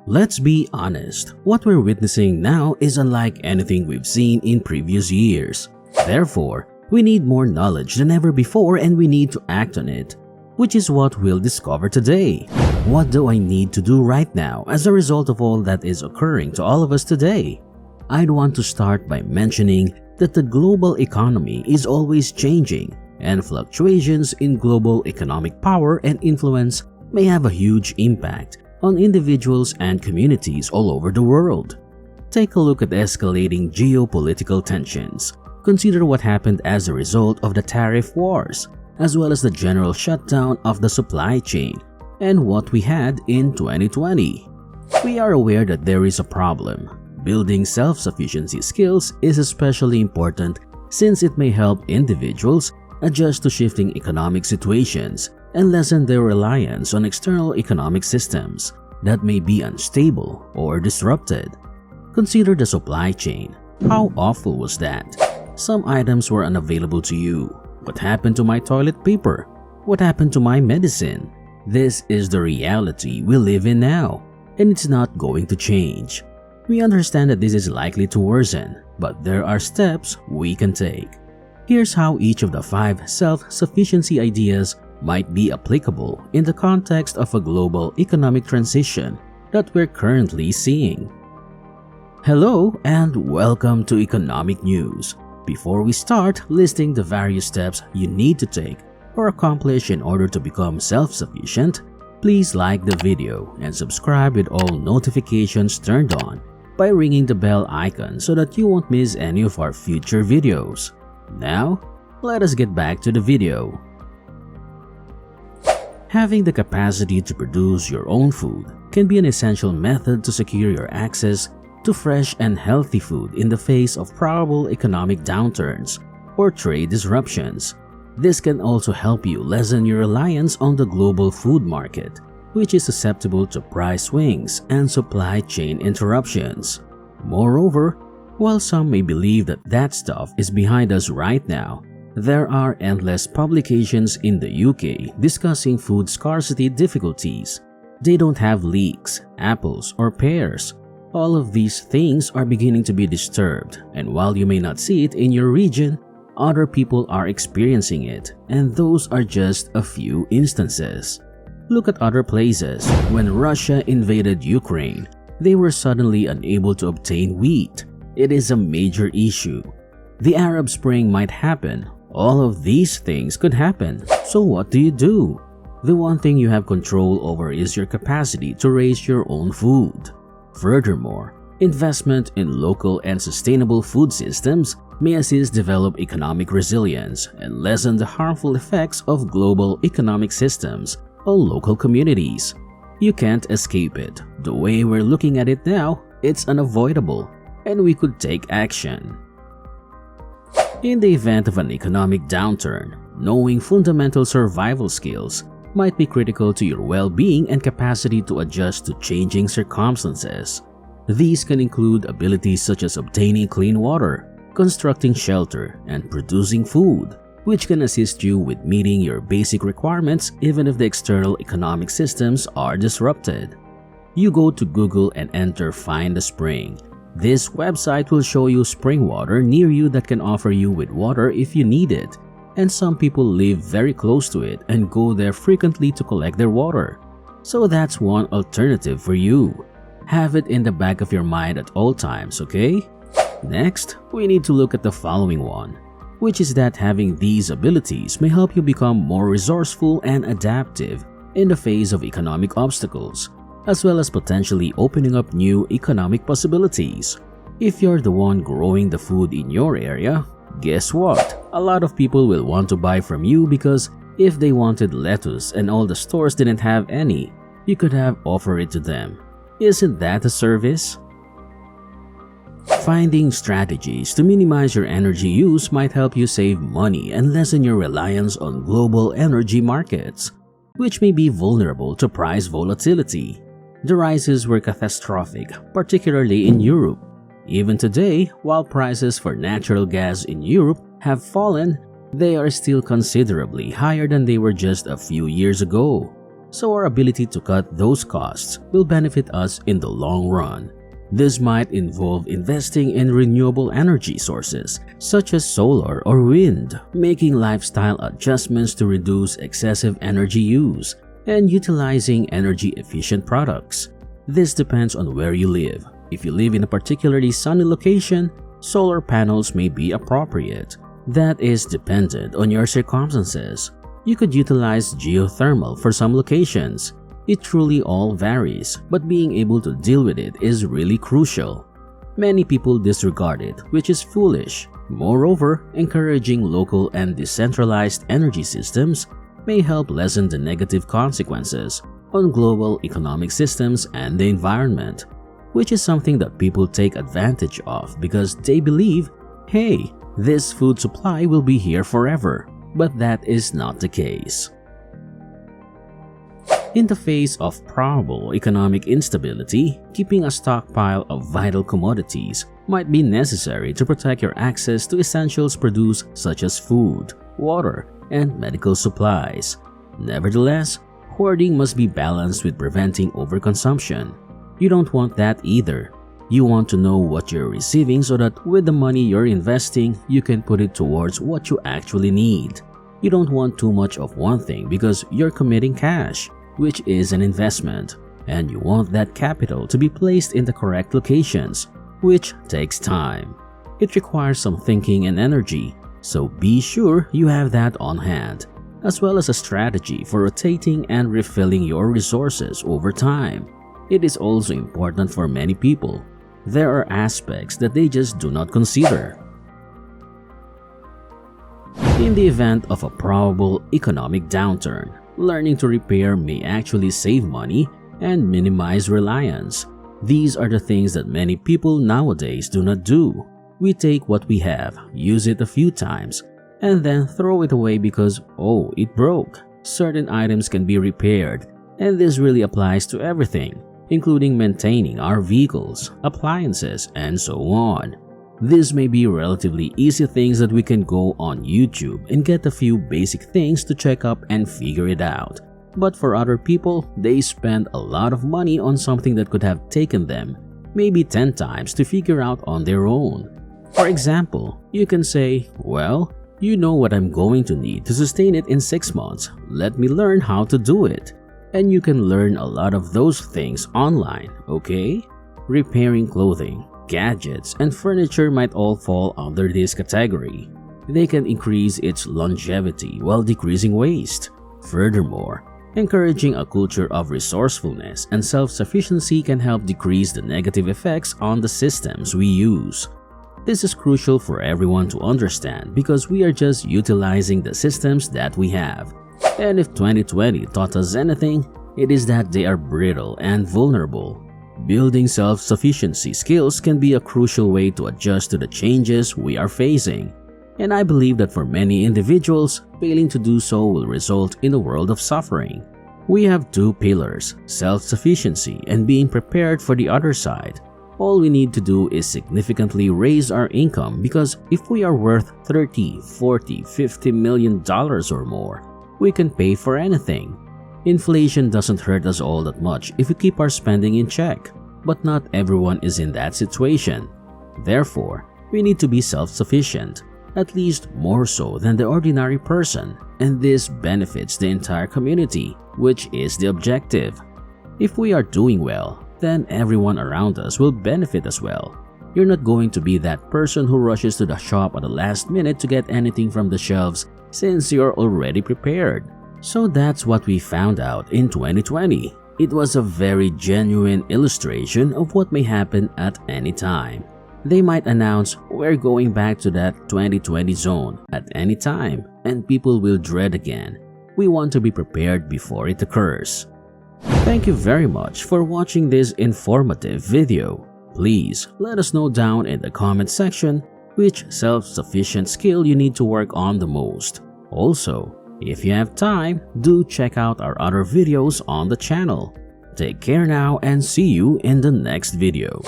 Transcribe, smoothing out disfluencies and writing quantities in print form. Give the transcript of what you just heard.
Let's be honest, what we're witnessing now is unlike anything we've seen in previous years. Therefore, we need more knowledge than ever before and we need to act on it, which is what we'll discover today. What do I need to do right now as a result of all that is occurring to all of us today? I'd want to start by mentioning that the global economy is always changing, and fluctuations in global economic power and influence may have a huge impact on individuals and communities all over the world. Take a look at escalating geopolitical tensions. Consider what happened as a result of the tariff wars, as well as the general shutdown of the supply chain, and what we had in 2020. We are aware that there is a problem. Building self-sufficiency skills is especially important since it may help individuals adjust to shifting economic situations and lessen their reliance on external economic systems that may be unstable or disrupted. Consider the supply chain. How awful was that? Some items were unavailable to you. What happened to my toilet paper? What happened to my medicine? This is the reality we live in now, and it's not going to change. We understand that this is likely to worsen, but there are steps we can take. Here's how each of the 5 self-sufficiency ideas might be applicable in the context of a global economic transition that we're currently seeing. Hello and welcome to Economic News. Before we start listing the various steps you need to take or accomplish in order to become self-sufficient, please like the video and subscribe with all notifications turned on by ringing the bell icon so that you won't miss any of our future videos. Now, let us get back to the video. Having the capacity to produce your own food can be an essential method to secure your access to fresh and healthy food in the face of probable economic downturns or trade disruptions. This can also help you lessen your reliance on the global food market, which is susceptible to price swings and supply chain interruptions. Moreover, while some may believe that that stuff is behind us right now, there are endless publications in the UK discussing food scarcity difficulties. They don't have leeks, apples, or pears. All of these things are beginning to be disturbed, and while you may not see it in your region, other people are experiencing it, and those are just a few instances. Look at other places. When Russia invaded Ukraine, they were suddenly unable to obtain wheat. It is a major issue. The Arab Spring might happen. All of these things could happen. So what do you do? The one thing you have control over is your capacity to raise your own food. Furthermore, investment in local and sustainable food systems may assist develop economic resilience and lessen the harmful effects of global economic systems on local communities. You can't escape it. The way we're looking at it now, it's unavoidable, and we could take action. In the event of an economic downturn, knowing fundamental survival skills might be critical to your well-being and capacity to adjust to changing circumstances. These can include abilities such as obtaining clean water, constructing shelter, and producing food, which can assist you with meeting your basic requirements even if the external economic systems are disrupted. You go to Google and enter Find a Spring. This website will show you spring water near you that can offer you with water if you need it, and some people live very close to it and go there frequently to collect their water. So that's one alternative for you. Have it in the back of your mind at all times, okay? Next, we need to look at the following one, which is that having these abilities may help you become more resourceful and adaptive in the face of economic obstacles, as well as potentially opening up new economic possibilities. If you're the one growing the food in your area, guess what? A lot of people will want to buy from you because if they wanted lettuce and all the stores didn't have any, you could have offered it to them. Isn't that a service? Finding strategies to minimize your energy use might help you save money and lessen your reliance on global energy markets, which may be vulnerable to price volatility. The rises were catastrophic, particularly in Europe. Even today, while prices for natural gas in Europe have fallen, they are still considerably higher than they were just a few years ago. so our ability to cut those costs will benefit us in the long run. This might involve investing in renewable energy sources such as solar or wind, making lifestyle adjustments to reduce excessive energy use, and utilizing energy-efficient products. This depends on where you live. If you live in a particularly sunny location, solar panels may be appropriate. That is dependent on your circumstances. You could utilize geothermal for some locations. It truly all varies, but being able to deal with it is really crucial. Many people disregard it, which is foolish. Moreover, encouraging local and decentralized energy systems may help lessen the negative consequences on global economic systems and the environment, which is something that people take advantage of because they believe, hey, this food supply will be here forever. But that is not the case. In the face of probable economic instability, keeping a stockpile of vital commodities might be necessary to protect your access to essentials produced such as food, water, and medical supplies. Nevertheless, hoarding must be balanced with preventing overconsumption. You don't want that either. You want to know what you're receiving so that with the money you're investing, you can put it towards what you actually need. You don't want too much of one thing because you're committing cash, which is an investment, and you want that capital to be placed in the correct locations, which takes time. It requires some thinking and energy, so be sure you have that on hand, as well as a strategy for rotating and refilling your resources over time. It is also important for many people. There are aspects that they just do not consider. In the event of a probable economic downturn, learning to repair may actually save money and minimize reliance. These are the things that many people nowadays do not do. We take what we have, use it a few times, and then throw it away because, oh, it broke. Certain items can be repaired, and this really applies to everything, including maintaining our vehicles, appliances, and so on. These may be relatively easy things that we can go on YouTube and get a few basic things to check up and figure it out. But for other people, they spend a lot of money on something that could have taken them maybe 10 times to figure out on their own. For example, you can say, well, you know what I'm going to need to sustain it in 6 months. Let me learn how to do it. And you can learn a lot of those things online, okay? Repairing clothing, gadgets, and furniture might all fall under this category. They can increase its longevity while decreasing waste. Furthermore, encouraging a culture of resourcefulness and self-sufficiency can help decrease the negative effects on the systems we use. This is crucial for everyone to understand because we are just utilizing the systems that we have. And if 2020 taught us anything, it is that they are brittle and vulnerable. Building self-sufficiency skills can be a crucial way to adjust to the changes we are facing. And I believe that for many individuals, failing to do so will result in a world of suffering. We have two pillars, self-sufficiency and being prepared for the other side. All we need to do is significantly raise our income because if we are worth $30, $40, $50 million or more, we can pay for anything. Inflation doesn't hurt us all that much if we keep our spending in check, but not everyone is in that situation. Therefore, we need to be self-sufficient, at least more so than the ordinary person, and this benefits the entire community, which is the objective. If we are doing well, then everyone around us will benefit as well. You're not going to be that person who rushes to the shop at the last minute to get anything from the shelves since you're already prepared. So that's what we found out in 2020. It was a very genuine illustration of what may happen at any time. They might announce we're going back to that 2020 zone at any time and people will dread again. We want to be prepared before it occurs. Thank you very much for watching this informative video. Please let us know down in the comment section which self-sufficient skill you need to work on the most. Also, if you have time, do check out our other videos on the channel. Take care now and see you in the next video.